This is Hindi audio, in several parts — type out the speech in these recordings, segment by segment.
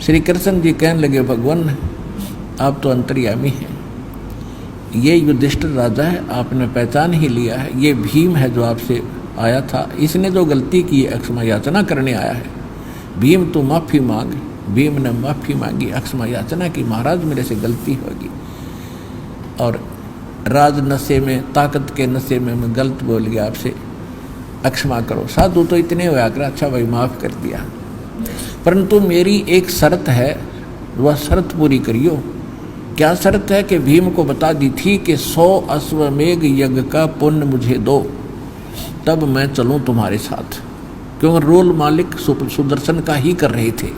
श्री कृष्ण जी कहने लगे भगवान आप तो अंतर्यामी हैं, ये युधिष्ठिर राजा है, आपने पहचान ही लिया है, ये भीम है जो आपसे आया था, इसने जो गलती की अक्षमा याचना करने आया है। भीम तू माफ़ी मांग। भीम ने माफ़ी मांगी, अक्षमा याचना की, महाराज मेरे से गलती होगी और राज नशे में, ताकत के नशे में मैं गलत बोल गया, आपसे अक्षमा करो। साधु तो इतने हुआ कर अच्छा भाई माफ़ कर दिया, परंतु मेरी एक शर्त है, वह शर्त पूरी करियो। क्या शर्त है कि भीम को बता दी थी कि 100 अश्वमेघ यज्ञ का पुण्य मुझे दो, तब मैं चलूं तुम्हारे साथ, क्योंकि रोल मालिक सुदर्शन का ही कर रहे थे।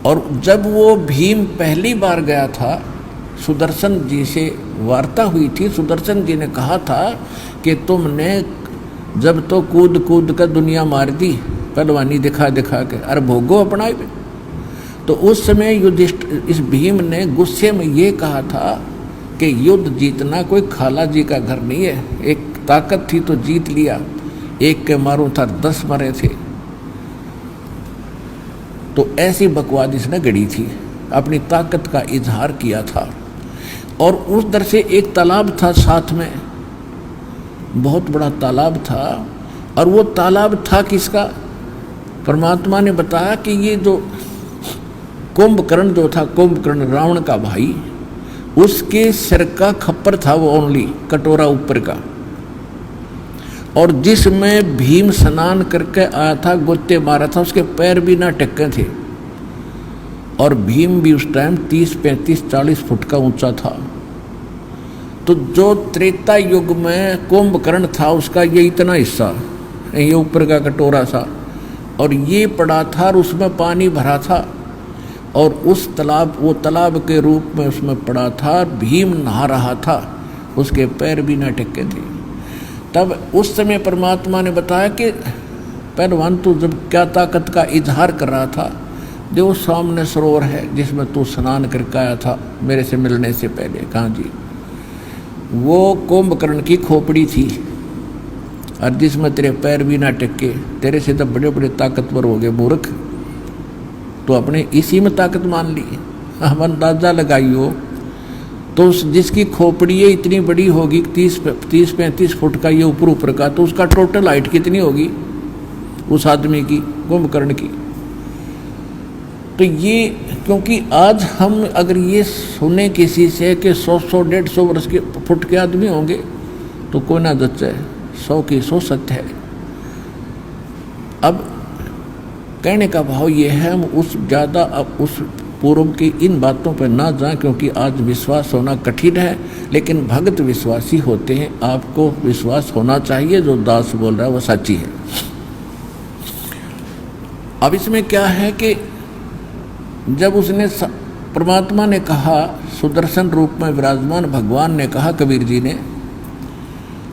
और जब वो भीम पहली बार गया था, सुदर्शन जी से वार्ता हुई थी, सुदर्शन जी ने कहा था कि तुमने जब तो कूद कूद कर दुनिया मार दी, पहलवानी दिखा दिखा के, अरे भोगो अपना। तो उस समय युधिष्ठिर, इस भीम ने गुस्से में ये कहा था कि युद्ध जीतना कोई खाला जी का घर नहीं है, एक ताकत थी तो जीत लिया, एक के मारूं था 10 मरे थे। तो ऐसी बकवाद इसने गढ़ी थी, अपनी ताकत का इजहार किया था। और उस दर से एक तालाब था साथ में, बहुत बड़ा तालाब था, और वो तालाब था किसका? परमात्मा ने बताया कि ये जो कुंभकर्ण जो था, कुंभकर्ण रावण का भाई, उसके सिर का खप्पर था वो, ओनली कटोरा ऊपर का, और जिसमें भीम स्नान करके आया था, गोते मारा था, उसके पैर भी ना टक्के थे। और भीम भी उस टाइम 30, 35, 40 फुट का ऊंचा था। तो जो त्रेता युग में कुंभकर्ण था, उसका ये इतना हिस्सा, ये ऊपर का कटोरा था, और ये पड़ा था, और उसमें पानी भरा था, और उस तालाब, वो तालाब के रूप में उसमें पड़ा था, भीम नहा रहा था, उसके पैर भी ना टक्के थे। तब उस समय परमात्मा ने बताया कि पहलवान तू जब क्या ताकत का इजहार कर रहा था, जो सामने सरोवर है जिसमें तू स्नान करके आया था मेरे से मिलने से पहले। कहाँ जी? वो कुंभकर्ण की खोपड़ी थी, और जिसमें तेरे पैर भी ना टिके, तेरे से तो बड़े बड़े ताकतवर हो गए मूर्ख, तो अपने इसी में ताकत मान ली। हम अंदाजा लगाइयो, तो जिसकी खोपड़ी ये इतनी बड़ी होगी, 30-35 फुट का ये ऊपर का, तो उसका टोटल हाइट कितनी होगी उस आदमी की, कुंभकर्ण की? तो ये, क्योंकि आज हम अगर ये सुने किसी से कि 100-150 वर्ष के फुट के आदमी होंगे, तो कोई ना जच्चे, 100 की 100 सत्य है। अब कहने का भाव ये है, हम उस ज़्यादा अब उस पूर्व की इन बातों पर ना जाएं, क्योंकि आज विश्वास होना कठिन है, लेकिन भगत विश्वासी होते हैं। आपको विश्वास होना चाहिए, जो दास बोल रहा है वो सच्ची है। अब इसमें क्या है कि जब उसने, परमात्मा ने कहा, सुदर्शन रूप में विराजमान भगवान ने कहा कबीर जी ने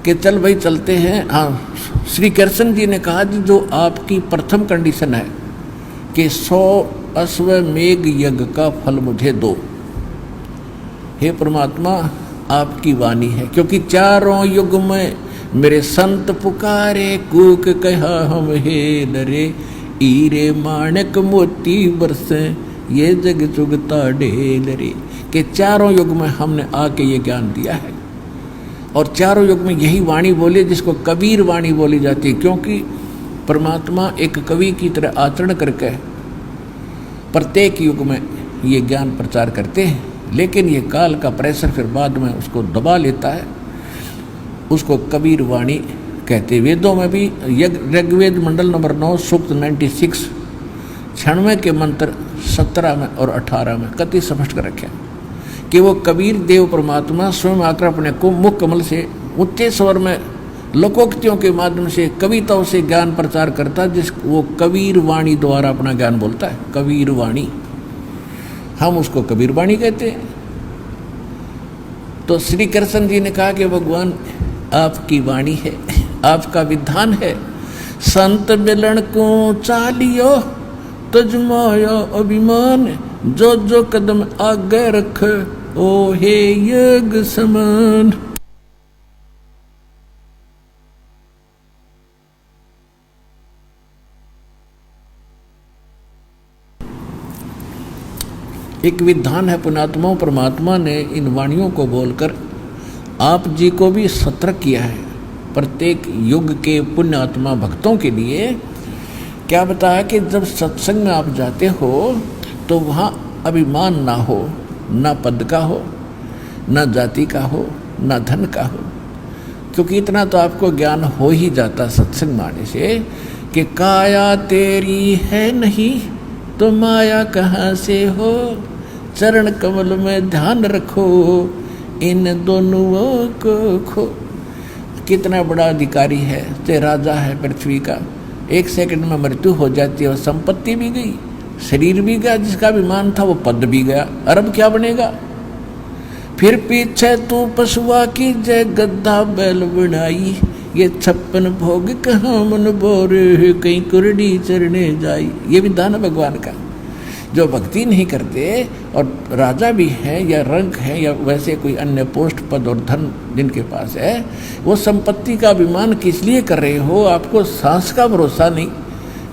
कि चल भाई चलते हैं। हाँ, श्री कृष्ण जी ने कहा जी जो आपकी प्रथम कंडीशन है कि 100 अश्वमेघ यज्ञ का फल मुझे दो। हे परमात्मा, आपकी वाणी है, क्योंकि चारों युग में मेरे संत पुकारे, कूक कहा हम हे नरे, हीरे माणक मोती बरसे, ये जग चुगता ढेल रे। कि चारों युग में हमने आके ये ज्ञान दिया है, और चारों युग में यही वाणी बोली जिसको कबीर वाणी बोली जाती है, क्योंकि परमात्मा एक कवि की तरह आचरण करके प्रत्येक युग में ये ज्ञान प्रचार करते हैं। लेकिन ये काल का प्रेशर फिर बाद में उसको दबा लेता है, उसको कबीर वाणी कहते। वेदों में भी ऋग्वेद मंडल नंबर 9 सूक्त 96 96 के मंत्र 17 में और 18 में कति स्पष्ट कर रखे कि वो कबीर देव परमात्मा स्वयं आकर अपने को मुख कमल से उच्च स्वर में लोकोक्तियों के माध्यम से, कविताओं से ज्ञान प्रचार करता, जिस वो कबीर वाणी द्वारा अपना ज्ञान बोलता है। कबीर वाणी, हम उसको कबीर वाणी कहते हैं। तो श्री कृष्ण जी ने कहा कि भगवान आपकी वाणी है, आपका विधान है, संत मिलन को चालियो तजमाया अभिमान, जो जो कदम आगे रख ओ हे यज्ञ समान। एक विधान है पुण्यात्माओं, परमात्मा ने इन वाणियों को बोलकर आप जी को भी सतर्क किया है। प्रत्येक युग के पुण्यात्मा भक्तों के लिए क्या बताया कि जब सत्संग में आप जाते हो तो वहाँ अभिमान ना हो, ना पद का हो, ना जाति का हो, ना धन का हो, क्योंकि इतना तो आपको ज्ञान हो ही जाता सत्संग माने से कि काया तेरी है नहीं तो माया कहाँ से हो, चरण कमल में ध्यान रखो इन दोनों को खो। कितना बड़ा अधिकारी है, चाहे राजा है पृथ्वी का, 1 सेकंड में मृत्यु हो जाती है और संपत्ति भी गई, शरीर भी गया, जिसका अभिमान था वो पद भी गया, अरब क्या बनेगा। फिर पीछे तू पशुआ की जय गद्दा बैल बनाई, ये 56 भोग कहाँ मन बोरे कहीं कुरडी चरने जाई। ये विधान है भगवान का। जो भक्ति नहीं करते और राजा भी है या रंक है या वैसे कोई अन्य पोस्ट पद और धन जिनके पास है, वो संपत्ति का अभिमान किस लिए कर रहे हो, आपको सांस का भरोसा नहीं।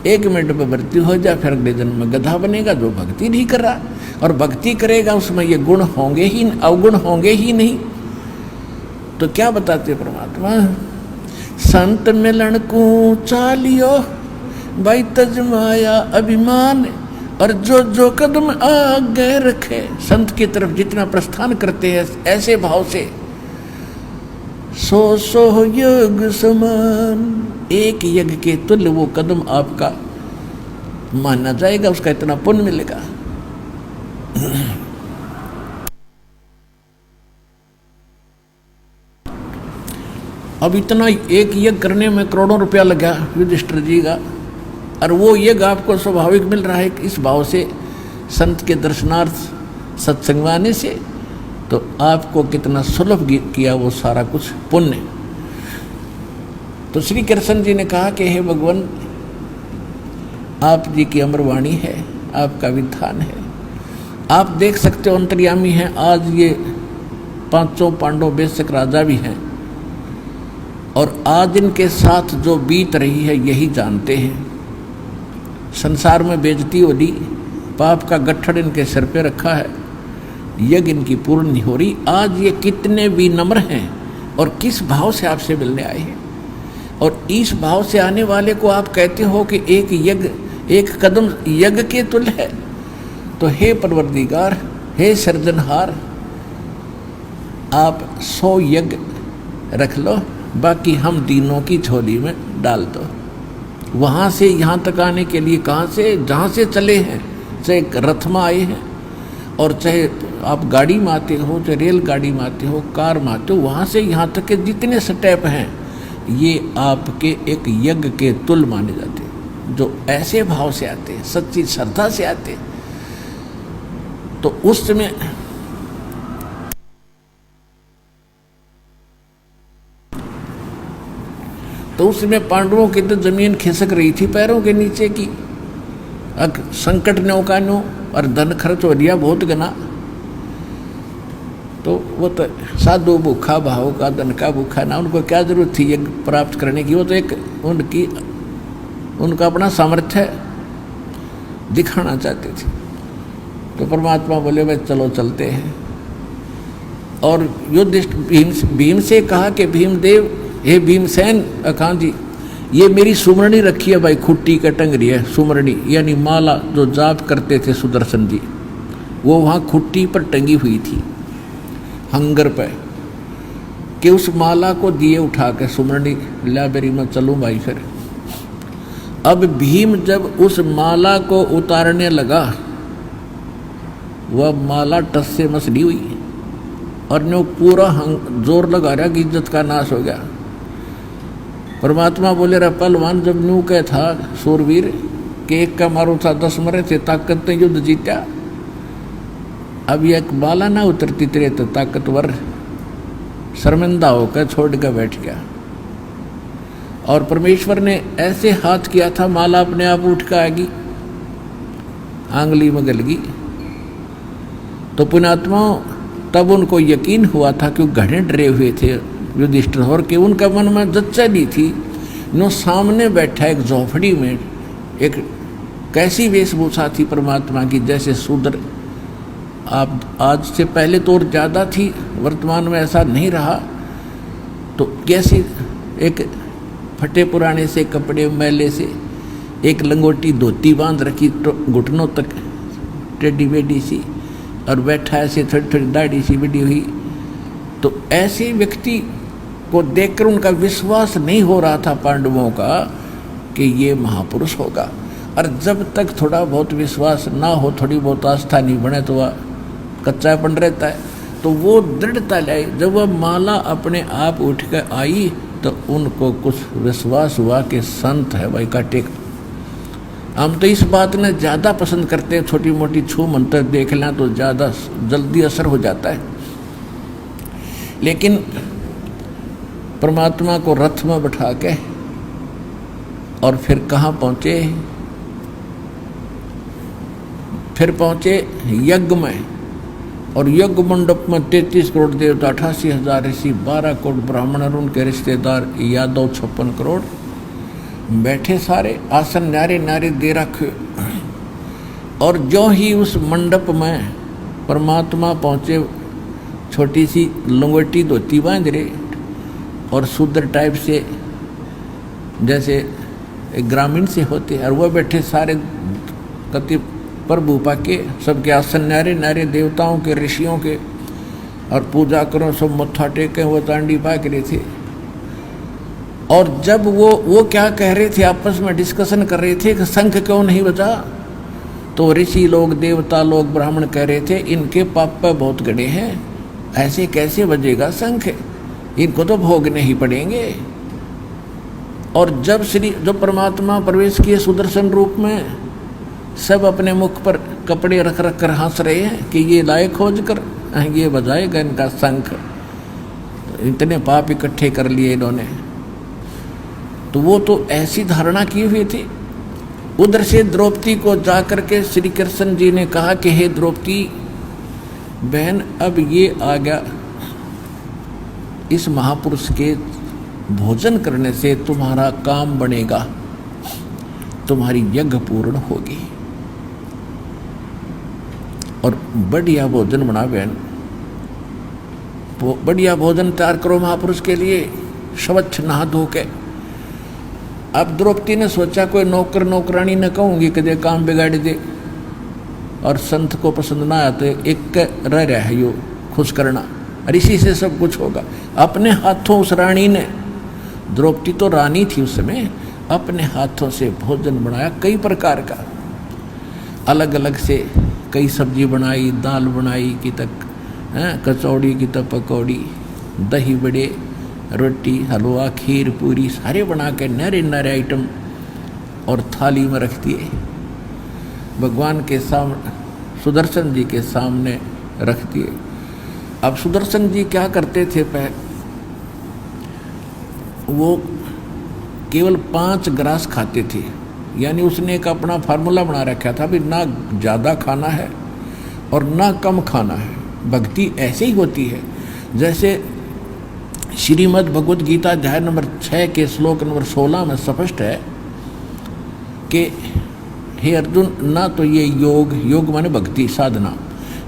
1 मिनट में मृत्यु हो जाए, फिर अगले जन्म में गधा बनेगा। जो भक्ति नहीं कर रहा और भक्ति करेगा उसमें ये गुण होंगे ही, अवगुण होंगे ही नहीं। तो क्या बताते परमात्मा, संत मिलन को चालियो भाई तजमाया अभिमान, और जो जो कदम आगे रखे। संत की तरफ जितना प्रस्थान करते हैं ऐसे भाव से, सो योग समान, एक यज्ञ के तुल्य वो कदम आपका माना जाएगा, उसका इतना पुण्य मिलेगा। अब इतना एक यज्ञ करने में करोड़ों रुपया लगा युधिष्ठिर जी का, और वो यज्ञ आपको स्वाभाविक मिल रहा है इस भाव से संत के दर्शनार्थ सत्संग में आने से, तो आपको कितना सुलभ किया वो सारा कुछ पुण्य। तो श्री कृष्ण जी ने कहा कि हे भगवान, आप जी की अमरवाणी है, आपका विधान है, आप देख सकते हो अंतर्यामी हैं। आज ये 5 पांडव बेशक राजा भी हैं और आज इनके साथ जो बीत रही है यही जानते हैं। संसार में बेइज्जती हो ली, पाप का गट्ठड़ इनके सिर पे रखा है, यज्ञ इनकी पूर्ण नहीं हो रही। आज ये कितने विनम्र हैं और किस भाव से आपसे मिलने आए हैं, और इस भाव से आने वाले को आप कहते हो कि एक यज्ञ, एक कदम यज्ञ के तुल्य है। तो हे परवरदिगार, हे सृजनहार, आप 100 यज्ञ रख लो, बाकी हम तीनों की झोली में डाल दो। वहाँ से यहाँ तक आने के लिए कहाँ से, जहाँ से चले हैं, चाहे रथ में आए हैं और चाहे आप गाड़ी में आते हो, चाहे रेलगाड़ी में आते हो, कार में आते हो, वहाँ से यहाँ तक के जितने स्टेप हैं ये आपके एक यज्ञ के तुल्य माने जाते हैं। जो ऐसे भाव से आते हैं, सच्ची श्रद्धा से आते हैं, तो उस समय पांडवों की तो जमीन खिसक रही थी पैरों के नीचे की। संकट नौकानो और धन खर्च हो दिया बहुत गना, तो वो तो साधु भूखा भाव का, धन का भूखा ना, उनको क्या जरूरत थी यज्ञ प्राप्त करने की। वो तो एक उनका अपना सामर्थ्य दिखाना चाहते थे। तो परमात्मा बोले भाई चलो चलते हैं, और युधिष्ठिर भीम से कहा कि भीमदेव, हे भीमसेन अखां जी, ये मेरी सुमरणी रखी है भाई, खुट्टी का टंगरी है सुमरणी, यानी माला जो जाप करते थे सुदर्शन जी, वो वहाँ खुट्टी पर टंगी हुई थी हंगर पे, कि उस माला को दिए उठा के सुमरणी लाइब्रेरी में चलूँ भाई। फिर अब भीम जब उस माला को उतारने लगा, वह माला टस से मसली हुई और नो पूरा जोर लगा रहा कि इज्जत का नाश हो गया। परमात्मा बोले रहा पहलवान जब नू के था सूरवीर के एक का मारो था 10 मरे थे, ताकत ने युद्ध जीता। अब एक बाला ना उतरती तेरे तो ताकतवर शर्मिंदा होकर छोड़ कर बैठ गया। और परमेश्वर ने ऐसे हाथ किया था, माला अपने आप उठ कर आएगी, आंगली में गल गई। तो पुण्यात्मा तब उनको यकीन हुआ था कि वो घड़े डरे हुए थे युधिष्ठिर, और कि उनका मन में जच्चा दी थी नो सामने बैठा एक झोपड़ी में, एक कैसी वेशभूषा थी परमात्मा की, जैसे शूद्र आप आज से पहले तो और ज़्यादा थी, वर्तमान में ऐसा नहीं रहा। तो कैसे एक फटे पुराने से कपड़े मैले से एक लंगोटी धोती बांध रखी तो घुटनों तक टेढ़ी बेढ़ी सी, और बैठा ऐसे थोड़ी थोड़ी दाढ़ी सी बड़ी हुई। तो ऐसे व्यक्ति को देखकर उनका विश्वास नहीं हो रहा था पांडवों का कि ये महापुरुष होगा। और जब तक थोड़ा बहुत विश्वास ना हो, थोड़ी बहुत आस्था नहीं बने, तो वह कच्चापन रहता है। तो वो दृढ़ता लाई, जब वह माला अपने आप उठ कर आई तो उनको कुछ विश्वास हुआ कि संत है भाई का टेक। हम तो इस बात ने ज़्यादा पसंद करते हैं, छोटी मोटी छू मंत्र देख लें तो ज़्यादा जल्दी असर हो जाता है। लेकिन परमात्मा को रथ में बैठा के और फिर कहाँ पहुँचे, फिर पहुँचे यज्ञ में। और यज्ञ मंडप में 33 करोड़ देवता, 88,000 ऋषि, 12 करोड़ ब्राह्मण और उनके रिश्तेदार यादव 56 करोड़ बैठे सारे, आसन न्यारे न्यारे दे रखे। और जो ही उस मंडप में परमात्मा पहुँचे, छोटी सी लंगोटी धोती बांध रहे और शूद्र टाइप से जैसे एक ग्रामीण से होते, और वह बैठे सारे कति प्रभु पाके, सबके आसन न्यारे न्यारे देवताओं के ऋषियों के, और पूजा करो सब मत्था टेके, वो तांडी पाक रहे थे। और जब वो क्या कह रहे थे, आपस में डिस्कशन कर रहे थे कि शंख क्यों नहीं बजा, तो ऋषि लोग, देवता लोग, ब्राह्मण कह रहे थे इनके पाप पे बहुत गड़े हैं, ऐसे कैसे बजेगा शंख, इनको तो भोगने ही पड़ेंगे। और जब परमात्मा प्रवेश किए सुदर्शन रूप में, सब अपने मुख पर कपड़े रख रख कर हंस रहे हैं कि ये लाए खोज कर ये बजाएगा इनका शंख। इतने पाप इकट्ठे कर लिए इन्होंने। तो वो तो ऐसी धारणा की हुई थी। उधर से द्रौपदी को जाकर के श्री कृष्ण जी ने कहा कि हे द्रौपदी बहन, अब ये आ गया, इस महापुरुष के भोजन करने से तुम्हारा काम बनेगा, तुम्हारी यज्ञ पूर्ण होगी। और बढ़िया भोजन बना बहन, बढ़िया भोजन तैयार करो महापुरुष के लिए, स्वच्छ नहा धो के। अब द्रौपदी ने सोचा कोई नौकर नौकरानी न कहूँगी कि दे काम बिगाड़ दे, और संत को पसंद ना आया तो एक रह रहा है यो खुश करना, और इसी से सब कुछ होगा। अपने हाथों उस रानी ने, द्रौपदी तो रानी थी उस समय, अपने हाथों से भोजन बनाया कई प्रकार का, अलग अलग से कई सब्जी बनाई, दाल बनाई की तक कचौड़ी की तक पकौड़ी, दही बड़े, रोटी, हलवा, खीर, पूरी सारे बना के नरे नरे आइटम और थाली में रख दिए, भगवान के सामने, सुदर्शन जी के सामने रख दिए। अब सुदर्शन जी क्या करते थे, वो केवल 5 ग्रास खाते थे। यानी उसने एक अपना फार्मूला बना रखा था भी ना ज़्यादा खाना है और ना कम खाना है। भक्ति ऐसे ही होती है जैसे श्रीमद् भगवद गीता अध्याय नंबर 6 के श्लोक नंबर 16 में स्पष्ट है कि हे अर्जुन, ना तो ये योग माने भक्ति साधना,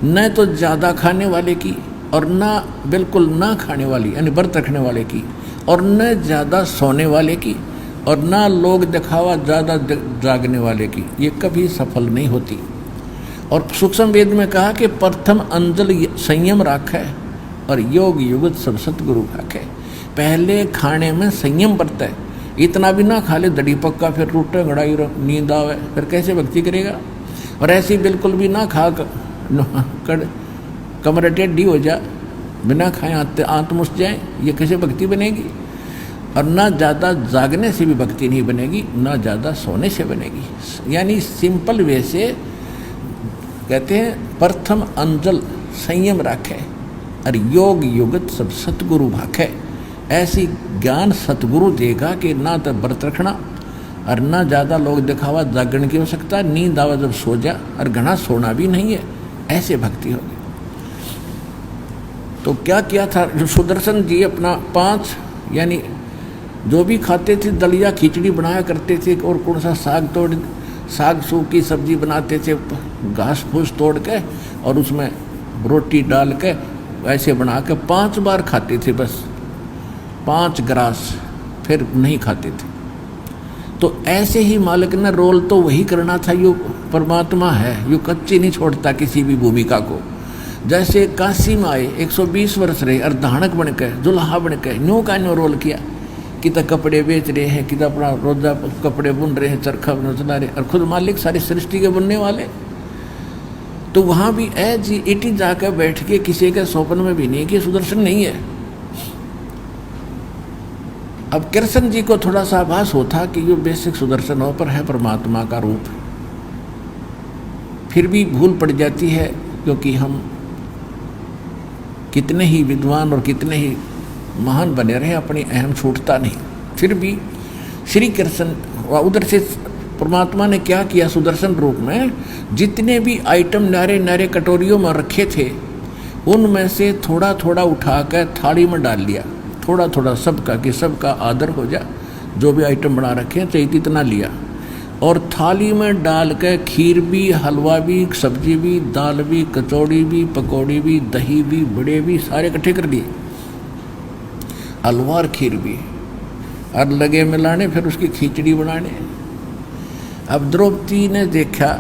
न तो ज़्यादा खाने वाले की और ना बिल्कुल ना खाने वाली यानी व्रत रखने वाले की, और न ज़्यादा सोने वाले की, और ना लोग दिखावा ज़्यादा जागने वाले की, ये कभी सफल नहीं होती। और सूक्ष्म वेद में कहा कि प्रथम अंजल संयम राखे और योग युगत सब सतगुरु भाखे। पहले खाने में संयम बरता है, इतना भी ना खा ले दड़ी पक्का, फिर टूटे गड़ाई नींद आवे, फिर कैसे भक्ति करेगा। और ऐसी बिल्कुल भी ना खा कर कमर टेढ़ी हो जा, बिना खाए आंत मुस जाए, ये कैसे भक्ति बनेगी। और ना ज़्यादा जागने से भी भक्ति नहीं बनेगी, ना ज़्यादा सोने से बनेगी। यानी सिंपल वे से कहते हैं प्रथम अंजल संयम राखे और योग युगत सब सतगुरु भाखे। ऐसी ज्ञान सतगुरु देगा कि ना तो व्रत रखना और ना ज़्यादा लोग दिखावा जागरण की हो सकता, नींद आवा जब सो जा, और घना सोना भी नहीं है, ऐसे भक्ति होगी। तो क्या किया था जो सुदर्शन जी, अपना 5 यानी जो भी खाते थे, दलिया खिचड़ी बनाया करते थे, और कौन सा साग सूख की सब्जी बनाते थे, घास फूस तोड़ के, और उसमें रोटी डाल के ऐसे बना के 5 बार खाते थे, बस 5 ग्रास, फिर नहीं खाते थे। तो ऐसे ही मालिक ने रोल तो वही करना था, यो परमात्मा है, यो कच्ची नहीं छोड़ता किसी भी भूमिका को। जैसे काशी में आए 120 वर्ष रहे, अर्धानक बन के, दुल्हा बन के, न्यू का न्यू रोल किया, कि तो कपड़े बेच रहे हैं, कि तो अपना रोजा कपड़े बुन रहे हैं, चरखा चला रहे, और खुद मालिक सारी सृष्टि के बुनने वाले। तो वहाँ भी इटी जाकर बैठ के किसी के स्वप्न में भी नहीं कि सुदर्शन नहीं है। अब कृष्ण जी को थोड़ा सा आभास होता कि ये बेसिक सुदर्शन हो, पर है परमात्मा का रूप। फिर भी भूल पड़ जाती है, क्योंकि हम कितने ही विद्वान और कितने ही महान बने रहे, अपनी अहम छूटता नहीं। फिर भी श्री कृष्ण उधर से परमात्मा ने क्या किया, सुदर्शन रूप में जितने भी आइटम नारे नारे कटोरियों में रखे थे, उनमें से थोड़ा थोड़ा उठाकर थाली में डाल लिया, थोड़ा थोड़ा सबका, कि सबका आदर हो जा। जो भी आइटम बना रखे हैं चाहिए इतना लिया, और थाली में डाल के खीर भी, हलवा भी, सब्जी भी, दाल भी, कचौड़ी भी, पकौड़ी भी, दही भी, बड़े भी, सारे इकट्ठे कर दिए, हलवा और खीर भी, और लगे मिलाने, फिर उसकी खिचड़ी बनाने। अब द्रौपदी ने देखा,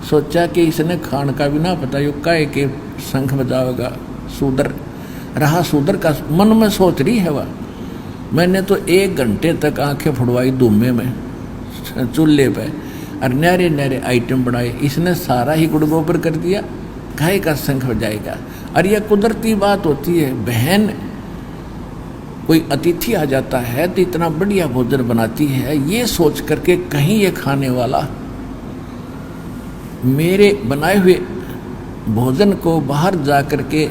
सोचा कि इसने खान का भी ना पता, यो काय के शंख बजावेगा, शूद्र रहा, शूद्र का मन में सोच रही है वह। मैंने तो 1 घंटे तक आंखें फुड़वाई धुम्मे में, चूल्हे पे, और नरे नरे आइटम बनाए, इसने सारा ही गुड़ गोबर कर दिया, गाय का शंख बजाएगा। और यह कुदरती बात होती है, बहन कोई अतिथि आ जाता है तो इतना बढ़िया भोजन बनाती है, ये सोच करके कहीं ये खाने वाला मेरे बनाए हुए भोजन को बाहर जा करके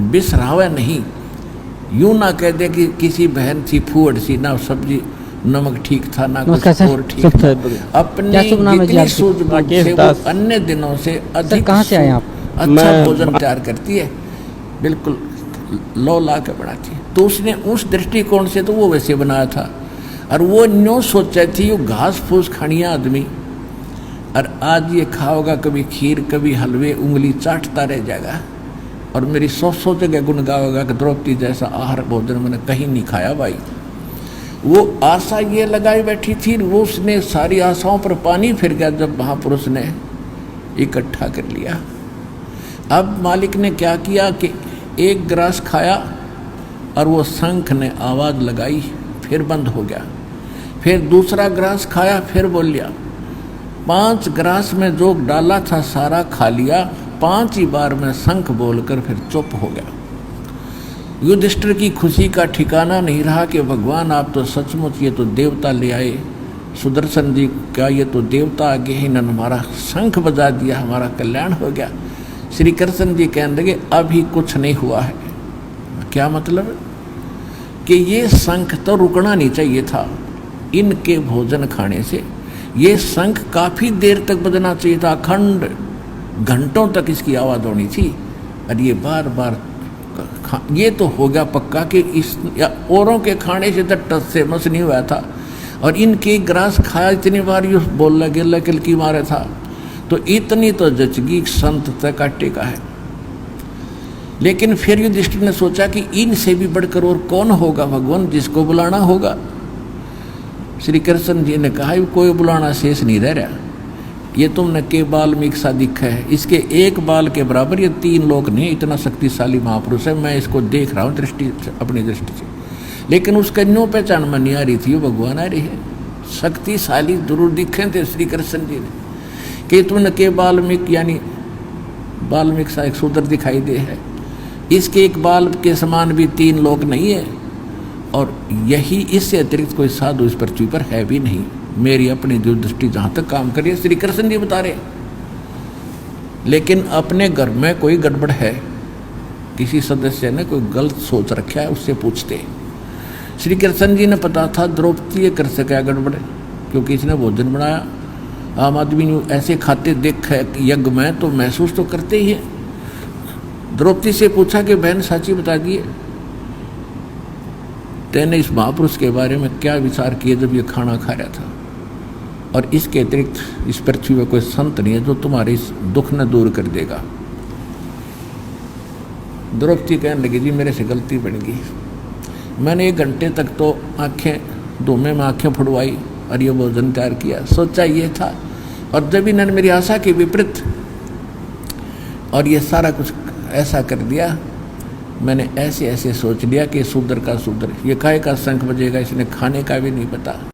बिसरावे नहीं, यूं ना कह दे कि किसी बहन थी फूहड़ सी, ना सब्जी नमक ठीक था, ना कुछ और ठीक था। अपनी जितनी सूझबूझ से वो अन्य दिनों से अधिक अच्छा भोजन तैयार करती है, बिल्कुल लो ला के बनाती है। तो उसने उस दृष्टिकोण से तो वो वैसे बनाया था, और वो न्यों सोचा थी वो घास फूस खानिया आदमी, और आज ये खाओगा कभी खीर कभी हलवे, उंगली चाटता रह जाएगा, और मेरी सौ जगह गुण गाओगा कि द्रौपदी जैसा आहार भोजन मैंने कहीं नहीं खाया भाई। वो आशा ये लगाई बैठी थी, वो उसने सारी आशाओं पर पानी फिर गया जब महापुरुष ने इकट्ठा कर लिया। अब मालिक ने क्या किया कि 1 ग्रास खाया, और वो शंख ने आवाज़ लगाई, फिर बंद हो गया। फिर दूसरा ग्रास खाया, फिर बोल लिया। 5 ग्रास में जो डाला था सारा खा लिया, 5 ही बार में शंख बोलकर फिर चुप हो गया। युधिष्ठिर की खुशी का ठिकाना नहीं रहा कि भगवान आप तो सचमुच ये तो देवता ले आए, सुदर्शन जी क्या ये तो देवता आगे ही, इन्होंने हमारा शंख बजा दिया, हमारा कल्याण हो गया। श्री कृष्ण जी कहने लगे अभी कुछ नहीं हुआ है। क्या मतलब कि ये शंख तो रुकना नहीं चाहिए था, इनके भोजन खाने से ये शंख काफ़ी देर तक बजना चाहिए था, अखंड घंटों तक इसकी आवाज़ होनी थी। और ये बार बार ये तो हो गया पक्का कि इस या औरों के खाने से तो टस से मस नहीं हुआ था, और इनके ग्रास खाया इतनी बार ये बोल लगे लकल की मारे था, तो इतनी तो जचगी संत तक काटे का है। लेकिन फिर युधिष्ठिर ने सोचा कि इनसे भी बढ़कर और कौन होगा भगवान जिसको बुलाना होगा। श्री कृष्ण जी ने कहा कोई बुलाना शेष नहीं रह रहा, ये तुमने के बाल में एक सा दिखा है, इसके 1 बाल के बराबर ये 3 लोक नहीं, इतना शक्तिशाली महापुरुष है, मैं इसको देख रहा हूँ अपनी दृष्टि से। लेकिन उसका न्यों पहचान में नहीं आ रही थी, वो भगवान आ रही है। शक्तिशाली जरूर दिखे थे श्री कृष्ण जी ने कि तुमने के बाल्मीक यानी बाल्मीक सा एक शूद्र दिखाई दे है, इसके 1 बाल के समान भी 3 लोक नहीं है, और यही इससे अतिरिक्त कोई साधु इस पृथ्वी पर है भी नहीं। मेरी अपनी जो दृष्टि जहाँ तक काम करिए श्री कृष्ण जी बता रहे। लेकिन अपने घर में कोई गड़बड़ है, किसी सदस्य ने कोई गलत सोच रखा है, उससे पूछते। श्री कृष्ण जी ने पता था द्रौपदी कर सका गड़बड़, क्योंकि इसने भोजन बनाया। आम आदमी ऐसे खाते देख यज्ञ में तो महसूस तो करते ही हैं। द्रौपदी से पूछा कि बहन साची बता दिए, तेने इस महापुरुष के बारे में क्या विचार किए जब ये खाना खा रहा था, और इसके अतिरिक्त इस पृथ्वी में कोई संत नहीं है जो तुम्हारे इस दुख न दूर कर देगा। द्रौपदी कहने लगी जी मेरे से गलती बन गई। मैंने 1 घंटे तक तो आँखें धूमे में आँखें फुड़वाई और ये भोजन तैयार किया, सोचा ये था, और जब इन्होंने मेरी आशा के विपरीत और ये सारा कुछ ऐसा कर दिया, मैंने ऐसे ऐसे सोच लिया कि शूद्र का शूद्र, ये काहे का शंख बजेगा, इसने खाने का भी नहीं पता।